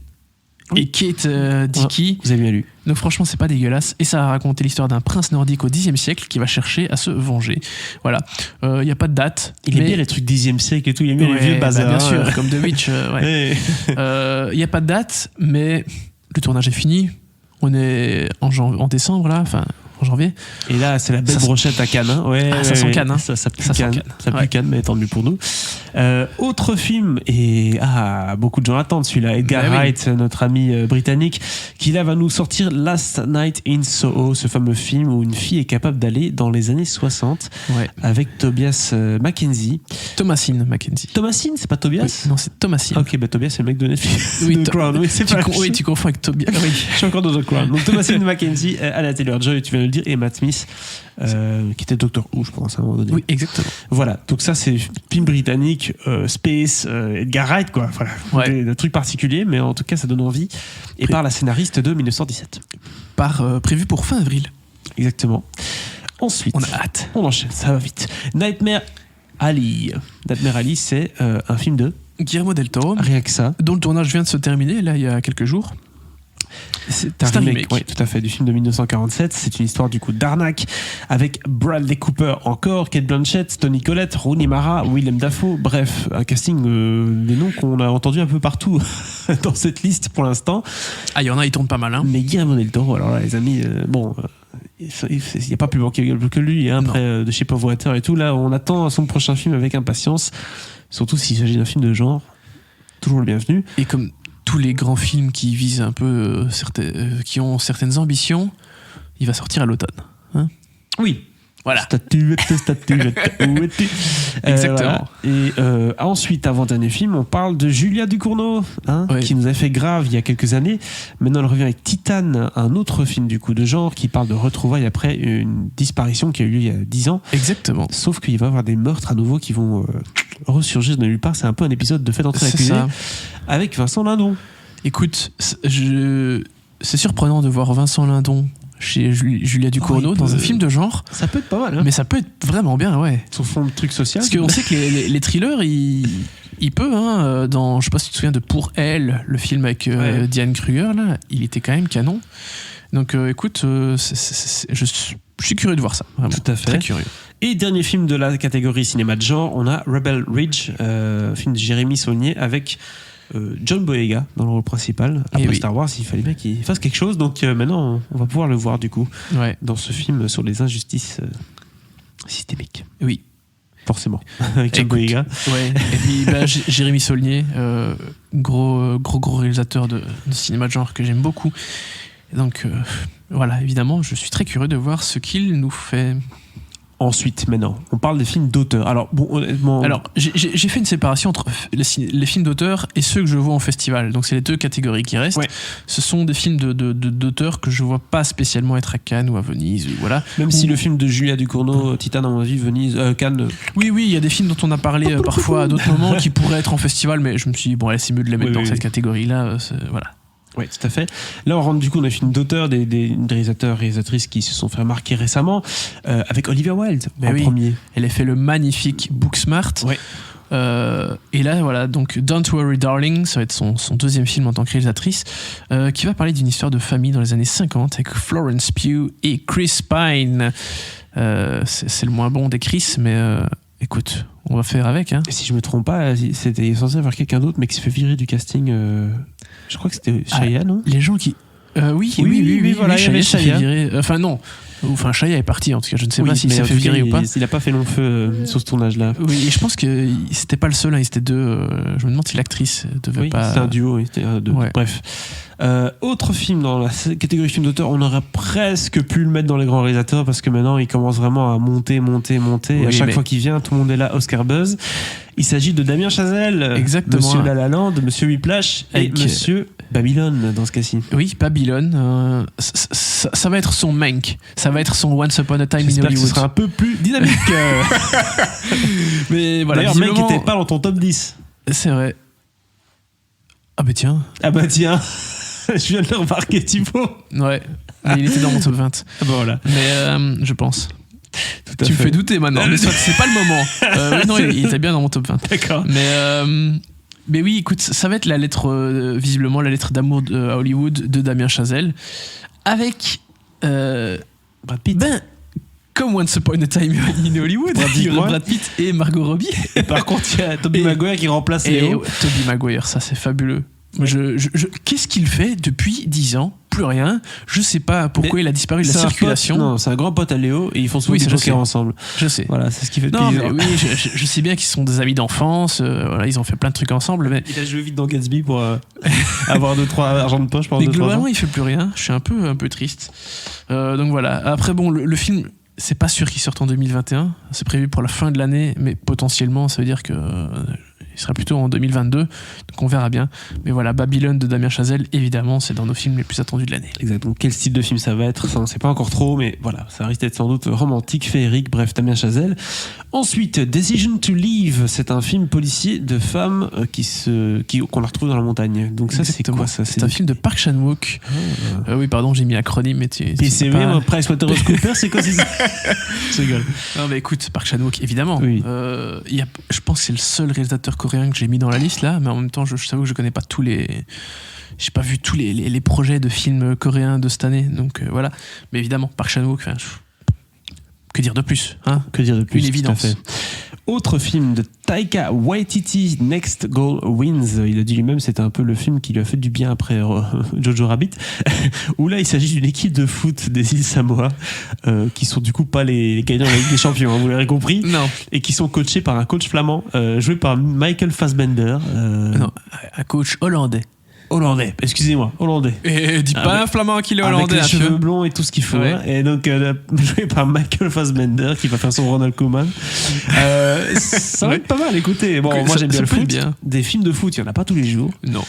et Kate Dickie. Vous avez bien lu. Donc franchement, c'est pas dégueulasse. Et ça va raconter l'histoire d'un prince nordique au Xe siècle qui va chercher à se venger. Voilà. Il n'y a pas de date. Il aime bien les trucs 10e siècle et tout. Il aime bien Ouais, les vieux bazars. bien sûr, comme The Witch. Ouais. Il n'y a pas de date, mais le tournage est fini. On est en décembre, là, enfin en janvier. Et là, c'est la belle Ça brochette à Cannes. Hein. Ouais, Ah, ça sent Cannes, hein. Ça pue Ça sent Cannes. Cannes. Ça pue Ouais. Cannes, mais tant mieux pour nous. Autre film, et beaucoup de gens attendent celui-là. Edgar Bah oui. Wright, notre ami britannique, qui là va nous sortir Last Night in Soho, ce fameux film où une fille est capable d'aller dans les années 60 Ouais. avec Tobias Mackenzie. Thomasine Mackenzie. Thomasine, c'est pas Tobias? Oui, non, c'est Thomasine. Ok, bah Tobias, c'est le mec de Netflix. Oui, de Crown. Oui, c'est pas Oui, tu confonds avec Tobias. Oui. Je suis encore dans The Crown. Donc Thomasine Mackenzie, Anna Taylor-Joy, tu viens de le dire, et Matt Smith, qui était Doctor Who, je pense, à un moment donné. Oui, exactement. Voilà, donc ça c'est film britannique, Space, Edgar Wright, quoi. Voilà, Ouais. des trucs particuliers, mais en tout cas ça donne envie. Et par la scénariste de 1917. Prévu pour fin avril. Exactement. Ensuite, On a hâte. on enchaîne, ça va vite. Nightmare Alley. Nightmare Alley, c'est un film de Guillermo del Toro, rien que ça. dont le tournage vient de se terminer, là, il y a quelques jours. C'est un remake, oui, tout à fait, du film de 1947. C'est une histoire du coup d'arnaque avec Bradley Cooper encore, Kate Blanchett, Toni Collette, Rooney Mara, Willem Dafoe. Bref, un casting des noms qu'on a entendu un peu partout dans cette liste pour l'instant. Ah, il y en a, ils tournent pas mal, hein. Mais Guillermo del Toro, alors là, les amis, il n'y a pas plus bon que lui, hein, après The Shape of Water et tout. Là, on attend son prochain film avec impatience, surtout s'il s'agit d'un film de genre. Toujours le bienvenu. Et comme tous les grands films qui visent un peu qui ont certaines ambitions, il va sortir à l'automne. Hein, oui. voilà. Statuette, où es-tu? Exactement. Voilà. Et ensuite, avant-dernier film, on parle de Julia Ducournau, Ouais. qui nous a fait grave il y a quelques années. Maintenant, elle revient avec Titane, un autre film du coup de genre qui parle de retrouvailles après une disparition qui a eu lieu il y a 10 ans. Exactement. Sauf qu'il va y avoir des meurtres à nouveau qui vont ressurgir de nulle part. C'est un peu un épisode de Fait d'entrée C'est l'accusé ça. avec Vincent Lindon. Écoute, c'est surprenant de voir Vincent Lindon chez Julia Ducournau il dans peut- un film de genre, Ça peut être pas mal, hein. mais ça peut être vraiment bien, ouais. Sur fond de truc social. Parce qu'on sait que les thrillers, ils il peut, hein, dans, je sais pas si tu te souviens de Pour Elle, le film avec Diane Kruger, là, il était quand même canon. Donc écoute, je suis curieux de voir ça, vraiment. Tout à fait. Très curieux. Et dernier film de la catégorie cinéma de genre, on a Rebel Ridge, film de Jérémy Saulnier avec John Boyega dans le rôle principal. Après Star Wars, il fallait bien qu'il fasse quelque chose, donc maintenant on va pouvoir le voir du coup dans ce film sur les injustices systémiques. Oui. Forcément, avec John Boyega. Ouais. Et puis Jérémy Saulnier, gros réalisateur de cinéma de genre que j'aime beaucoup. Et donc voilà, évidemment, je suis très curieux de voir ce qu'il nous fait. Ensuite, maintenant, on parle des films d'auteur. Alors, bon, honnêtement... Alors, j'ai fait une séparation entre les films d'auteur et ceux que je vois en festival. Donc, c'est les deux catégories qui restent. Ouais. Ce sont des films d'auteurs que je vois pas spécialement être à Cannes ou à Venise. Voilà. Même si le film de Julia Ducournau, Titane, à mon avis, Venise, Cannes... Oui, il y a des films dont on a parlé parfois à d'autres moments qui pourraient être en festival, mais je me suis dit, bon, allez, c'est mieux de les mettre dans cette catégorie-là. Voilà. Oui, tout à fait. Là, on rentre du coup dans les films d'auteurs, des réalisateurs, réalisatrices qui se sont fait remarquer récemment, avec Olivia Wilde en premier. Elle a fait le magnifique Booksmart. Ouais. Et là, voilà, donc Don't Worry Darling, ça va être son deuxième film en tant que réalisatrice, qui va parler d'une histoire de famille dans les années 50 avec Florence Pugh et Chris Pine. C'est le moins bon des Chris, mais écoute, on va faire avec. Hein. Et si je me trompe pas, c'était censé avoir quelqu'un d'autre, mais qui se fait virer du casting. Je crois que c'était Shia, non ? Les gens qui... Oui, voilà, Shia s'est fait virer. Enfin, non. Enfin, Shia est parti, en tout cas. Je ne sais pas s'il s'est fait virer ou pas. Il n'a pas fait long feu sur ce tournage-là. Oui, et je pense que c'était pas le seul. Hein, ils étaient deux. Je me demande si l'actrice devait pas... c'était un duo. C'était deux. Ouais. Bref. Autre film dans la catégorie film d'auteur, on aurait presque pu le mettre dans les grands réalisateurs parce que maintenant il commence vraiment à monter. Et à chaque fois qu'il vient, tout le monde est là, Oscar Buzz. Il s'agit de Damien Chazelle, exactement, Monsieur La La Land, Monsieur Whiplash et Monsieur Babylone dans ce cas-ci. Oui, Babylone. Ça va être son Mank. Ça va être son Once Upon a Time in Hollywood. J'espère que ce sera un peu plus dynamique. Mais voilà. D'ailleurs, Mank n'était pas dans ton top 10. C'est vrai. Ah bah tiens. Je viens de le remarquer, Thibaut. Ouais, mais il était dans mon top 20. Ah bah voilà. Mais je pense. Tu me fais douter maintenant, mais c'est pas le moment. Oui, non, il était bien dans mon top 20. D'accord. Mais oui, écoute, ça va être la lettre, visiblement, la lettre d'amour à Hollywood de Damien Chazelle, avec Brad Pitt. Comme Once Upon a Time in Hollywood, Brad Pitt et Margot Robbie. Et par contre, il y a Tobey Maguire qui remplace Léo. Tobey Maguire, ça c'est fabuleux. Qu'est-ce qu'il fait depuis 10 ans ? Plus rien. Je sais pas pourquoi il a disparu de la circulation. Non, c'est un grand pote à Léo et ils font souvent du poker ensemble. Je sais. Voilà, c'est ce qui fait non, mais oui, je sais bien qu'ils sont des amis d'enfance. Voilà, ils ont fait plein de trucs ensemble. Mais... Il a joué vite dans Gatsby pour avoir 2-3 argent de poche pendant 2-3 ans. Mais globalement, il fait plus rien. Je suis un peu triste. Donc voilà. Après, bon, le film, c'est pas sûr qu'il sorte en 2021. C'est prévu pour la fin de l'année, mais potentiellement, ça veut dire que... il sera plutôt en 2022, donc on verra bien. Mais voilà, Babylone de Damien Chazelle, évidemment, c'est dans nos films les plus attendus de l'année. Exactement. Quel style de film ça va être, ça on sait pas encore trop, mais voilà, ça risque d'être sans doute romantique, féerique, bref, Damien Chazelle. Ensuite, Decision to Leave, c'est un film policier de femmes qu'on la retrouve dans la montagne. Donc ça, exactement. C'est quoi ça ? C'est un film de Park Chan-wook. Oui, pardon, j'ai mis l'acronyme, mais PCW, pas... PricewaterhouseCoopers, c'est quoi c'est ça ? Je rigole. Non, mais écoute, Park Chan-wook, évidemment. Oui. Je pense que c'est le seul réalisateur coréen que j'ai mis dans la liste là, mais en même temps, je t'avoue que je connais pas j'ai pas vu tous les projets de films coréens de cette année, donc voilà. Mais évidemment, Park Chan-wook, que dire de plus, hein ? Que dire de plus ? Une évidence. Autre film de Taika Waititi, Next Goal Wins. Il a dit lui-même, c'était un peu le film qui lui a fait du bien après Jojo Rabbit. Où là, il s'agit d'une équipe de foot des îles Samoa, qui sont du coup pas les gagnants de la Ligue des Champions, hein, vous l'avez compris. Non. Et qui sont coachés par un coach flamand, joué par Michael Fassbender. Non, un coach hollandais. Excusez-moi, hollandais. Et dis pas un flamand qu'il est hollandais. Avec les cheveux blonds et tout ce qu'il faut. Ouais. Hein. Et donc, joué par Michael Fassbender, qui va faire son Ronald Koeman. Ça va être pas mal, écoutez. Bon, moi j'aime bien le foot. Bien. Des films de foot, il n'y en a pas tous les jours. Non.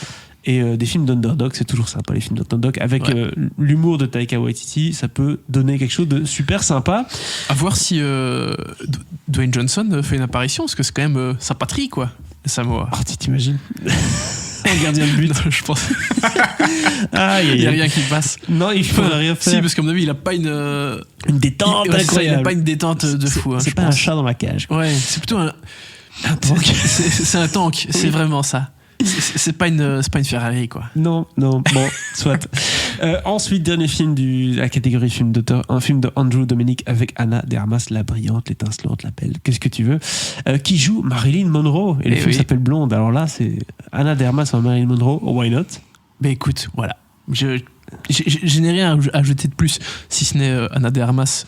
Et des films d'underdog, c'est toujours sympa, les films d'underdog. Avec l'humour de Taika Waititi, ça peut donner quelque chose de super sympa. À voir si Dwayne Johnson fait une apparition, parce que c'est quand même sa patrie, quoi, le Samoa. Ah, tu t'imagines un gardien de but, je pense. Il n'y a rien qui passe. Non, il faut rien faire. Si, parce qu'à mon avis, il n'a pas une détente incroyable. Il n'a pas une détente de fou. C'est pas un chat dans la cage. Ouais, c'est plutôt un... C'est un tank, c'est vraiment ça. C'est pas une Ferrari, quoi. Non, bon, soit. Ensuite, dernier film de la catégorie film d'auteur, un film de Andrew Dominik avec Anna de Armas, la brillante, l'étincelante, la belle, qu'est-ce que tu veux, qui joue Marilyn Monroe. Et le film s'appelle Blonde. Alors là, c'est Anna de Armas en Marilyn Monroe, why not? Ben écoute, voilà. Je n'ai rien à ajouter de plus, si ce n'est Anna de Armas,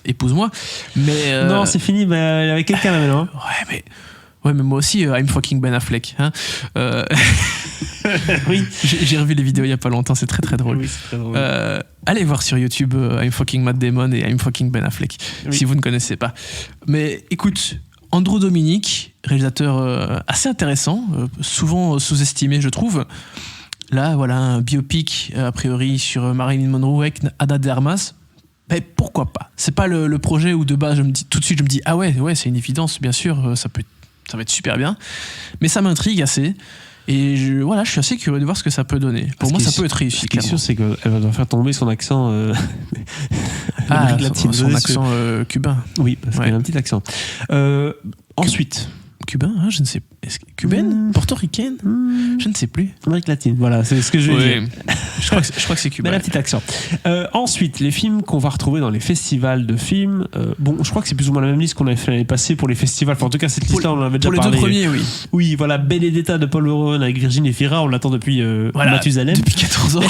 épouse-moi. Mais non, c'est fini, il y avait quelqu'un là maintenant. Ouais, mais moi aussi, I'm fucking Ben Affleck. Hein. Oui. J'ai revu les vidéos il y a pas longtemps, c'est très très drôle. Oui, c'est très drôle. Allez voir sur YouTube I'm fucking Matt Damon et I'm fucking Ben Affleck, si vous ne connaissez pas. Mais écoute, Andrew Dominik, réalisateur assez intéressant, souvent sous-estimé, je trouve. Là, voilà, un biopic, a priori, sur Marilyn Monroe avec Anna de Armas. Ben, pourquoi pas? C'est pas le projet où de base, tout de suite, je me dis, ah ouais, c'est une évidence, bien sûr, ça va être super bien. Mais ça m'intrigue assez. Et je suis assez curieux de voir ce que ça peut donner. Pour moi, ça peut être réussi. Ce qui est sûr, c'est qu'elle va devoir faire tomber son accent. Son accent cubain. Oui, parce qu'elle a un petit accent. Ensuite. Cubain, hein, je ne sais pas. Cubaine, portoricaine, je ne sais plus. Amérique latine, voilà, c'est ce que je veux dire. Je crois que c'est cubain. Mais un petit accent. Ensuite, les films qu'on va retrouver dans les festivals de films. Je crois que c'est plus ou moins la même liste qu'on avait fait l'année passée pour les festivals. Enfin, en tout cas, cette liste-là, on en avait déjà parlé. Pour les deux premiers, oui. Oui, voilà, Benedetta de Paul Verhoeven avec Virginie Fira, on l'attend depuis Mathusalem. Depuis 14 ans.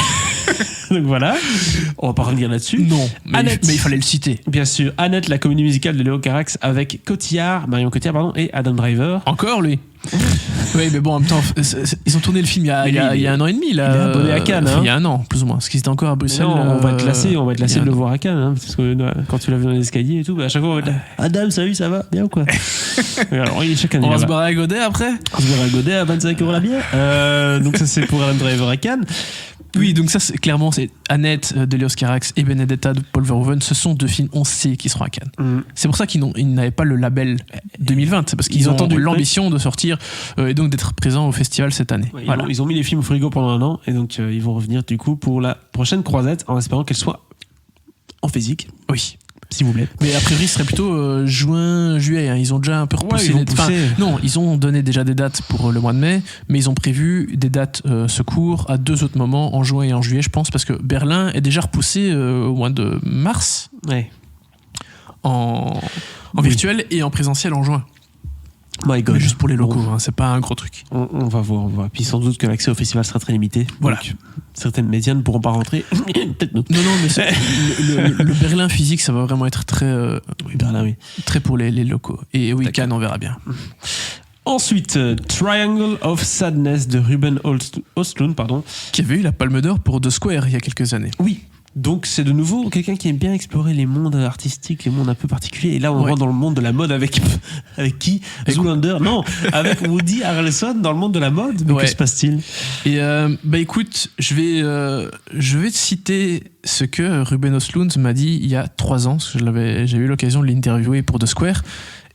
Donc voilà, on va pas revenir là-dessus. Non, mais il fallait le citer. Bien sûr, Annette, la comédie musicale de Léo Carax avec Marion Cotillard, et Adam Driver. Encore lui. Oui, mais bon, en même temps, ils ont tourné le film il y a un an et demi. Là, il est abonné à Cannes. Il y a un an, plus ou moins. Parce qu'ils étaient encore à Bruxelles. Non, on va être lassé de le voir à Cannes. Hein, parce que quand tu l'as vu dans les escaliers et tout, à chaque fois, on va être là. Adam, salut, ça va? Bien ou quoi? Alors, il est chaque année. On va se barrer à Godet après? On se barrer à Godet à 25 € la bière. Donc, ça, c'est pour Adam Driver à Cannes. Oui, donc ça, clairement, c'est Annette de Léos Carax et Benedetta de Paul Verhoeven. Ce sont deux films, on sait, qui seront à Cannes. C'est pour ça qu'ils n'avaient pas le label 2020. C'est parce qu'ils ont l'ambition de sortir et donc d'être présents au festival cette année. Ouais, voilà. Ils ont mis les films au frigo pendant un an et donc ils vont revenir du coup pour la prochaine croisette en espérant qu'elle soit en physique. Oui. S'il vous plaît. Mais a priori, ce serait plutôt juin, juillet. Hein. Ils ont déjà un peu repoussé. Non, ils ont donné déjà des dates pour le mois de mai, mais ils ont prévu des dates secours à deux autres moments, en juin et en juillet, je pense, parce que Berlin est déjà repoussé au mois de mars, en virtuel et en présentiel en juin. My God. Mais juste pour les locaux, c'est pas un gros truc. On va voir. Puis sans doute que l'accès au festival sera très limité. Voilà. Donc, certaines médias ne pourront pas rentrer. Peut-être nous. Non, mais le Berlin physique, ça va vraiment être très, très pour les locaux. Et oui, Cannes, on verra bien. Ensuite, Triangle of Sadness de Ruben Östlund, qui avait eu la Palme d'Or pour The Square il y a quelques années. Oui. Donc c'est de nouveau quelqu'un qui aime bien explorer les mondes artistiques, les mondes un peu particuliers. Et là on rentre dans le monde de la mode avec qui? Zoolander? Non, avec Woody Harrelson dans le monde de la mode. Mais que se passe-t-il? Et écoute, je vais te citer ce que Ruben Östlund m'a dit il y a 3 ans, parce que j'ai eu l'occasion de l'interviewer pour The Square.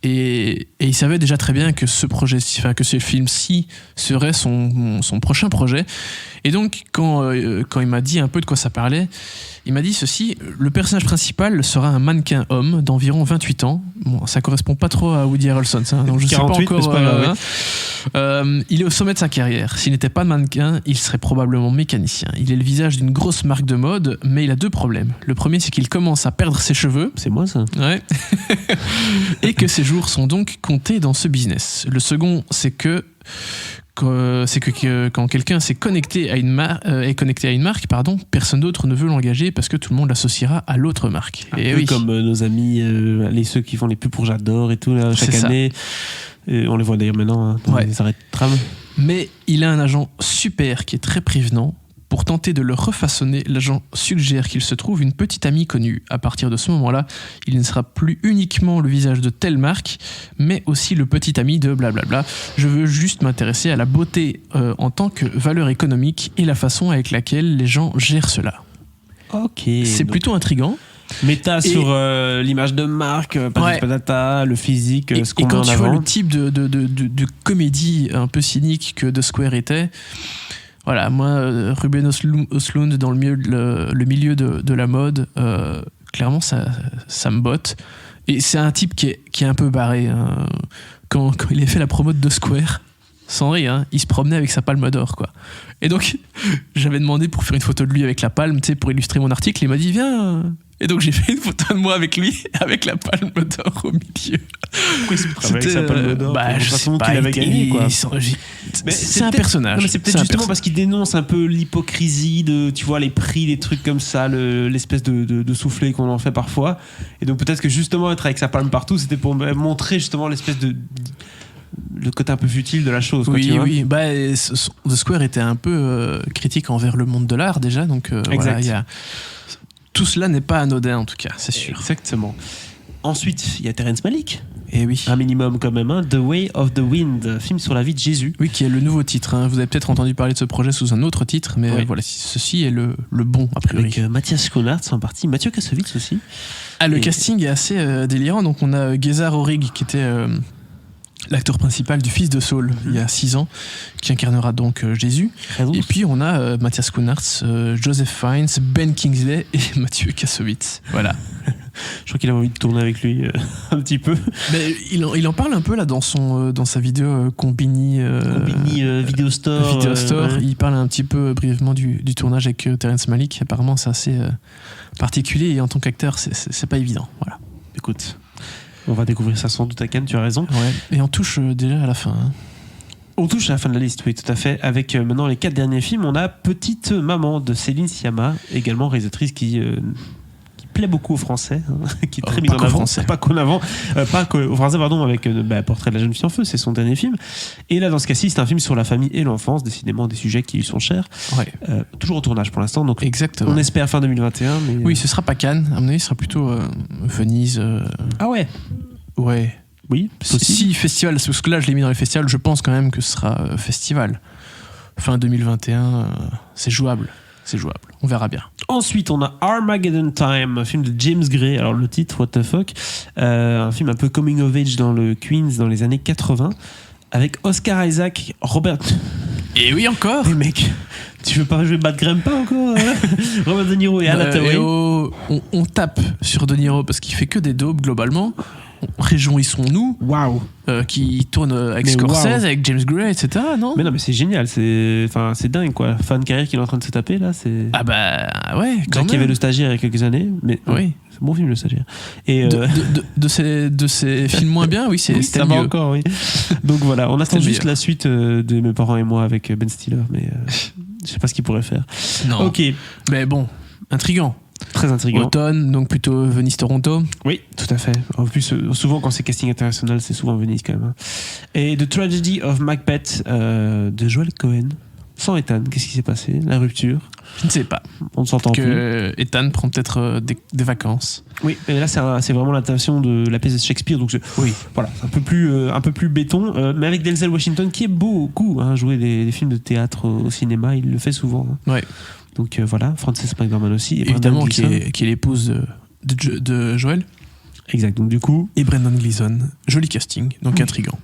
Et il savait déjà très bien que ce film-ci serait son prochain projet. Et donc, quand il m'a dit un peu de quoi ça parlait, il m'a dit ceci: le personnage principal sera un mannequin homme d'environ 28 ans. Bon, ça correspond pas trop à Woody Harrelson, ça, donc je 48, sais pas encore. C'est pas grave, il est au sommet de sa carrière. S'il n'était pas mannequin, il serait probablement mécanicien. Il est le visage d'une grosse marque de mode, mais il a 2 problèmes. Le premier, c'est qu'il commence à perdre ses cheveux. C'est moi ça. Ouais. Et que ses jours sont donc comptés dans ce business. Le second, c'est que quand quelqu'un s'est connecté à une marque, personne d'autre ne veut l'engager parce que tout le monde l'associera à l'autre marque. Un peu comme nos amis, ceux qui font les pubs pour J'adore et tout là, chaque année. Et on les voit d'ailleurs maintenant dans les arrêts de tram. Mais il a un agent super qui est très prévenant. Pour tenter de le refaçonner, l'agent suggère qu'il se trouve une petite amie connue. À partir de ce moment-là, il ne sera plus uniquement le visage de telle marque, mais aussi le petit ami de blablabla. Je veux juste m'intéresser à la beauté en tant que valeur économique et la façon avec laquelle les gens gèrent cela. Ok. C'est plutôt intriguant. Méta sur l'image de marque, patata, le physique, ce qu'on met en avant. Et quand tu vois le type de comédie un peu cynique que The Square était... Voilà, moi, Ruben Östlund dans le milieu de la mode, clairement, ça me botte. Et c'est un type qui est un peu barré. Hein. quand il a fait la promo de The Square, sans rire, hein, il se promenait avec sa palme d'or, quoi. Et donc, j'avais demandé pour faire une photo de lui avec la palme, tu sais, pour illustrer mon article. Il m'a dit, viens. Et donc, j'ai fait une photo de moi avec lui, avec la palme d'or au milieu. Pourquoi il se prend avec sa palme d'or? Je sais pas, qu'il avait gagné, quoi. C'est un personnage. Non, mais c'est peut-être justement parce qu'il dénonce un peu l'hypocrisie de, tu vois, les prix, les trucs comme ça, l'espèce de soufflet qu'on en fait parfois. Et donc, peut-être que justement, être avec sa palme partout, c'était pour montrer justement l'espèce de. Le côté un peu futile de la chose. Oui, quoi, oui. Bah, The Square était un peu critique envers le monde de l'art déjà, donc voilà, tout cela n'est pas anodin en tout cas, c'est sûr. Exactement. Ensuite, il y a Terrence Malick. Et oui. Un minimum quand même, hein. The Way of the Wind, film sur la vie de Jésus. Oui, qui est le nouveau titre. Hein. Vous avez peut-être entendu parler de ce projet sous un autre titre, mais voilà, ceci est le bon a priori. Avec Mathias Schoenaerts en partie, Mathieu Kassovitz aussi. Ah, le casting est assez délirant. Donc on a Gezar Aurig qui était l'acteur principal du fils de Saul il y a 6 ans, qui incarnera donc Jésus. Et puis on a Mathias Schoenaerts, Joseph Fiennes, Ben Kingsley et Mathieu Kassovitz. Voilà. Je crois qu'il avait envie de tourner avec lui un petit peu. Mais il en parle un peu là dans sa vidéo Combini Video Store. Ouais. Il parle un petit peu brièvement du tournage avec Terrence Malick. Apparemment c'est assez particulier et en tant qu'acteur c'est pas évident. Voilà. Écoute, on va découvrir ça sans doute à Cannes, tu as raison. Ouais. Et on touche déjà à la fin. Hein. On touche à la fin de la liste, oui, tout à fait. Avec maintenant les 4 derniers films, on a Petite Maman de Céline Sciamma, également réalisatrice qui plaît beaucoup aux Français, hein, qui est très mise en avant. Pas qu'aux Français, pardon, avec Portrait de la jeune fille en feu, c'est son dernier film. Et là, dans ce cas-ci, c'est un film sur la famille et l'enfance, décidément des sujets qui lui sont chers. Ouais. Toujours au tournage pour l'instant, donc exactement. On espère fin 2021. Mais oui, ce sera pas Cannes, à mon avis, ce sera plutôt Venise. Ah ouais. Ouais. Oui, si festival, parce que là je l'ai mis dans les festivals, je pense quand même que ce sera festival. Fin 2021, c'est jouable. On verra bien. Ensuite, on a Armageddon Time, un film de James Gray. Alors le titre, what the fuck, un film un peu coming of age dans le Queens dans les années 80, avec Oscar Isaac, Robert. Et oui encore. Mais mec, tu veux pas jouer Bad Grandpa encore Robert De Niro et Anna Hathaway. On tape sur De Niro parce qu'il fait que des daubes globalement. Réjouissons-nous. Waouh. Qui tourne avec Scorsese, avec James Gray, etc. Non, mais c'est génial, c'est dingue quoi. Fin de carrière qu'il est en train de se taper là, c'est. Ah bah ouais. Quand il y avait Le Stagiaire il y a quelques années, mais oui. C'est un bon film Le Stagiaire. Et de ces films moins bien, oui, c'était ça mieux. va encore, oui. Donc voilà, on attend juste la suite de Mes parents et moi avec Ben Stiller, mais je sais pas ce qu'il pourrait faire. Non. Ok. Mais bon, intriguant. Très intriguant. Automne, donc plutôt Venise-Toronto. Oui, tout à fait. En plus, souvent quand c'est casting international, c'est souvent Venise quand même. Et The Tragedy of Macbeth de Joel Cohen. Sans Ethan, qu'est-ce qui s'est passé? La rupture? Je ne sais pas. On ne s'entend plus. Ethan prend peut-être des vacances. Oui, mais là c'est vraiment l'adaptation de la pièce de Shakespeare, donc voilà, c'est un peu plus béton, mais avec Denzel Washington qui aime beaucoup jouer des films de théâtre au cinéma, il le fait souvent. Ouais. Donc voilà, Frances McDormand aussi. Et évidemment, qui est l'épouse de Joël. Exact, donc du coup. Et Brendan Gleeson. Joli casting, donc intriguant.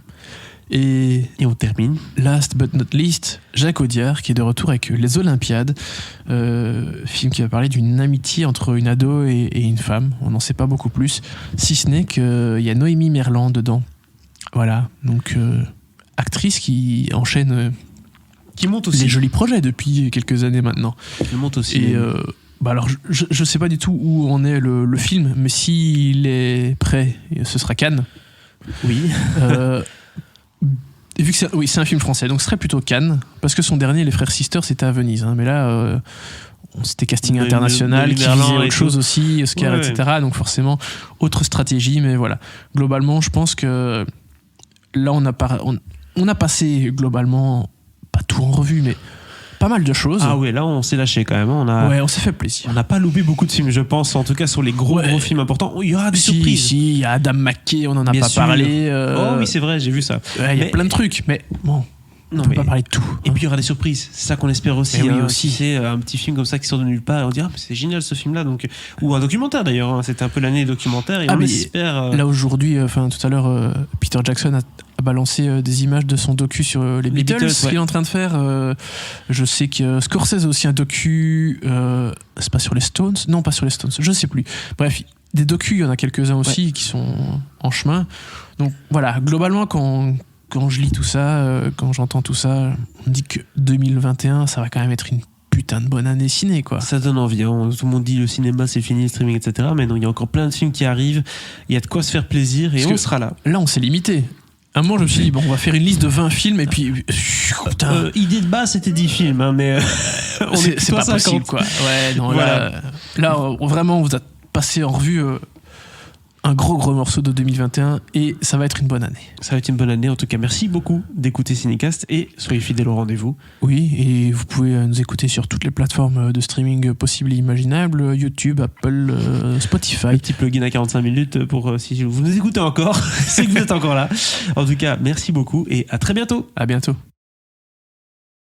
Et on termine. Last but not least, Jacques Audiard, qui est de retour avec Les Olympiades. Film qui va parler d'une amitié entre une ado et une femme. On n'en sait pas beaucoup plus. Si ce n'est qu'il y a Noémie Merlan dedans. Voilà, donc actrice qui enchaîne. Qui monte aussi. Des jolis projets depuis quelques années maintenant. Qui monte aussi. Et alors, je sais pas du tout où en est le film, mais s'il est prêt, ce sera Cannes. Oui. Et vu que c'est un film français, donc ce serait plutôt Cannes, parce que son dernier, Les Frères Sisters, c'était à Venise. Mais là, c'était casting international, qui visait autre chose aussi, Oscar, etc. Donc forcément, autre stratégie, mais voilà. Globalement, je pense que là, on a passé globalement, pas tout en revue, mais pas mal de choses. Ah ouais, là on s'est lâché quand même. On s'est fait plaisir. On n'a pas loupé beaucoup de films, je pense. En tout cas, sur les gros films importants, il y aura des surprises. Si, il y a Adam McKay, on en a pas parlé. Oh oui, c'est vrai, j'ai vu ça. Il y a plein de trucs, mais bon. On peut pas parler de tout. Et puis il y aura des surprises. C'est ça qu'on espère aussi. Oui, aussi. C'est un petit film comme ça qui sort de nulle part. Et on dit c'est génial ce film-là. Donc ou un documentaire d'ailleurs. C'était un peu l'année documentaire. Et on espère. Là aujourd'hui, tout à l'heure, Peter Jackson a balancé des images de son docu sur les Beatles qu'il est en train de faire. Je sais que Scorsese a aussi un docu. C'est pas sur les Stones. Non, pas sur les Stones. Je sais plus. Bref, Des docus, il y en a quelques-uns aussi qui sont en chemin. Donc voilà, globalement, quand je lis tout ça, quand j'entends tout ça, on me dit que 2021, ça va quand même être une putain de bonne année ciné, quoi. Ça donne envie, hein. Tout le monde dit le cinéma c'est fini, le streaming, etc. Mais non, il y a encore plein de films qui arrivent, il y a de quoi se faire plaisir et on sera là. Là, on s'est limité. À un moment, je me suis dit, bon, on va faire une liste de 20 films et puis. Putain. Idée de base, c'était 10 films, hein, mais c'est pas 50. Possible, quoi. Ouais, non, voilà. Là, vraiment, on vous a passé en revue un gros morceau de 2021 et ça va être une bonne année. Ça va être une bonne année. En tout cas, merci beaucoup d'écouter Cinécast et soyez fidèles au rendez-vous. Oui, et vous pouvez nous écouter sur toutes les plateformes de streaming possibles et imaginables, YouTube, Apple, Spotify. Un petit plugin à 45 minutes pour si vous nous écoutez encore, c'est que vous êtes encore là. En tout cas, merci beaucoup et à très bientôt. À bientôt.